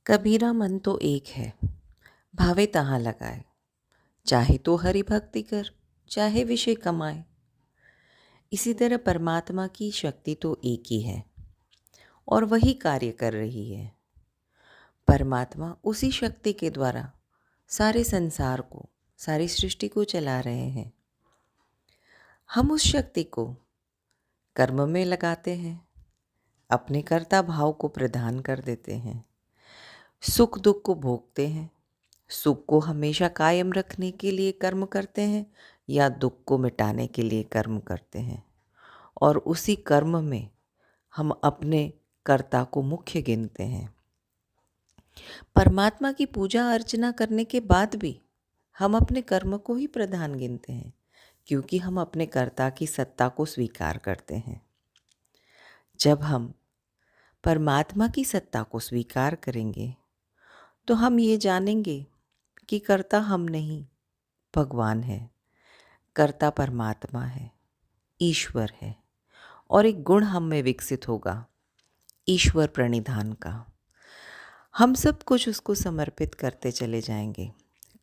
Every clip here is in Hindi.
कबीरा मन तो एक है, भावे तहाँ लगाए। चाहे तो हरि भक्ति कर, चाहे विषय कमाए। इसी तरह परमात्मा की शक्ति तो एक ही है और वही कार्य कर रही है। परमात्मा उसी शक्ति के द्वारा सारे संसार को, सारी सृष्टि को चला रहे हैं। हम उस शक्ति को कर्म में लगाते हैं, अपने कर्ता भाव को प्रदान कर देते हैं, सुख दुख को भोगते हैं। सुख को हमेशा कायम रखने के लिए कर्म करते हैं या दुख को मिटाने के लिए कर्म करते हैं, और उसी कर्म में हम अपने कर्ता को मुख्य गिनते हैं। परमात्मा की पूजा अर्चना करने के बाद भी हम अपने कर्म को ही प्रधान गिनते हैं, क्योंकि हम अपने कर्ता की सत्ता को स्वीकार करते हैं। जब हम परमात्मा की सत्ता को स्वीकार करेंगे तो हम ये जानेंगे कि कर्ता हम नहीं, भगवान है। कर्ता परमात्मा है, ईश्वर है, और एक गुण हम में विकसित होगा, ईश्वर प्रणिधान का। हम सब कुछ उसको समर्पित करते चले जाएंगे।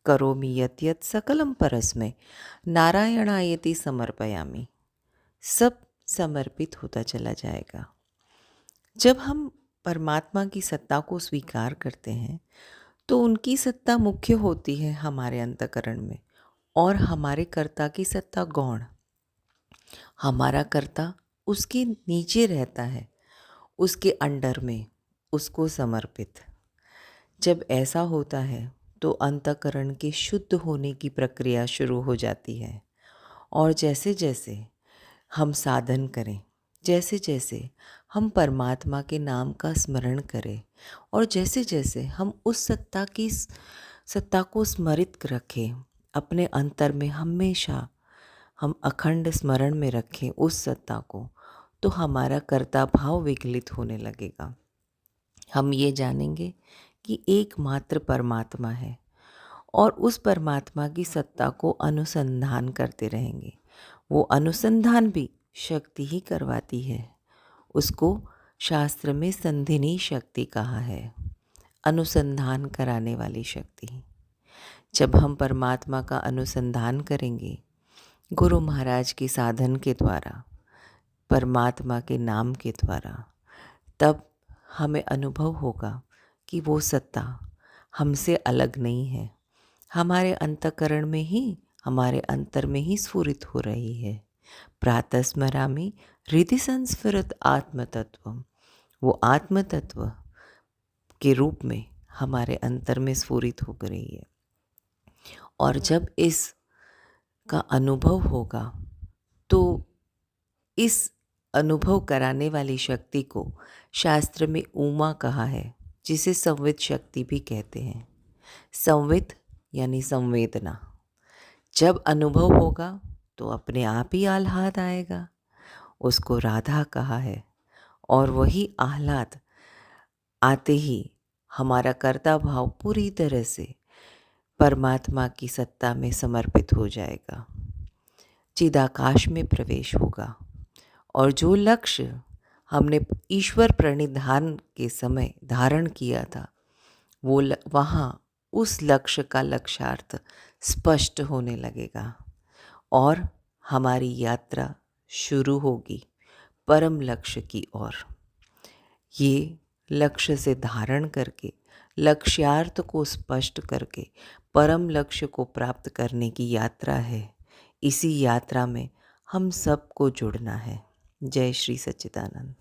करोमि यत् यत् सकलम परस्मै नारायणायति समर्पयामि। सब समर्पित होता चला जाएगा। जब हम परमात्मा की सत्ता को स्वीकार करते हैं तो उनकी सत्ता मुख्य होती है हमारे अंतःकरण में, और हमारे कर्ता की सत्ता गौण। हमारा कर्ता उसके नीचे रहता है, उसके अंडर में, उसको समर्पित। जब ऐसा होता है तो अंतःकरण के शुद्ध होने की प्रक्रिया शुरू हो जाती है, और जैसे जैसे हम साधन करें, जैसे जैसे हम परमात्मा के नाम का स्मरण करें, और जैसे जैसे हम उस सत्ता को स्मरित रखें, अपने अंतर में हमेशा हम अखंड स्मरण में रखें उस सत्ता को, तो हमारा कर्ता भाव विकलित होने लगेगा। हम ये जानेंगे कि एकमात्र परमात्मा है, और उस परमात्मा की सत्ता को अनुसंधान करते रहेंगे। वो अनुसंधान भी शक्ति ही करवाती है। उसको शास्त्र में संधिनी शक्ति कहा है, अनुसंधान कराने वाली शक्ति। जब हम परमात्मा का अनुसंधान करेंगे गुरु महाराज के साधन के द्वारा, परमात्मा के नाम के द्वारा, तब हमें अनुभव होगा कि वो सत्ता हमसे अलग नहीं है, हमारे अंतःकरण में ही, हमारे अंतर में ही स्फुरित हो रही है। प्रातः स्मरामि हृदि संस्फुरत् आत्मतत्वम्। वो आत्मतत्व के रूप में हमारे अंतर में स्फुरित हो रही है। और जब इस का अनुभव होगा तो इस अनुभव कराने वाली शक्ति को शास्त्र में उमा कहा है, जिसे संवित शक्ति भी कहते हैं। संवित यानी संवेदना। जब अनुभव होगा तो अपने आप ही आह्लाद आएगा, उसको राधा कहा है, और वही आह्लाद आते ही हमारा कर्ता भाव पूरी तरह से परमात्मा की सत्ता में समर्पित हो जाएगा, चिदाकाश में प्रवेश होगा, और जो लक्ष्य हमने ईश्वर प्रणिधान के समय धारण किया था, वो वहाँ उस लक्ष्य का लक्ष्यार्थ स्पष्ट होने लगेगा, और हमारी यात्रा शुरू होगी परम लक्ष्य की ओर। ये लक्ष्य से धारण करके, लक्ष्यार्थ को स्पष्ट करके परम लक्ष्य को प्राप्त करने की यात्रा है। इसी यात्रा में हम सबको जुड़ना है। जय श्री सच्चिदानंद।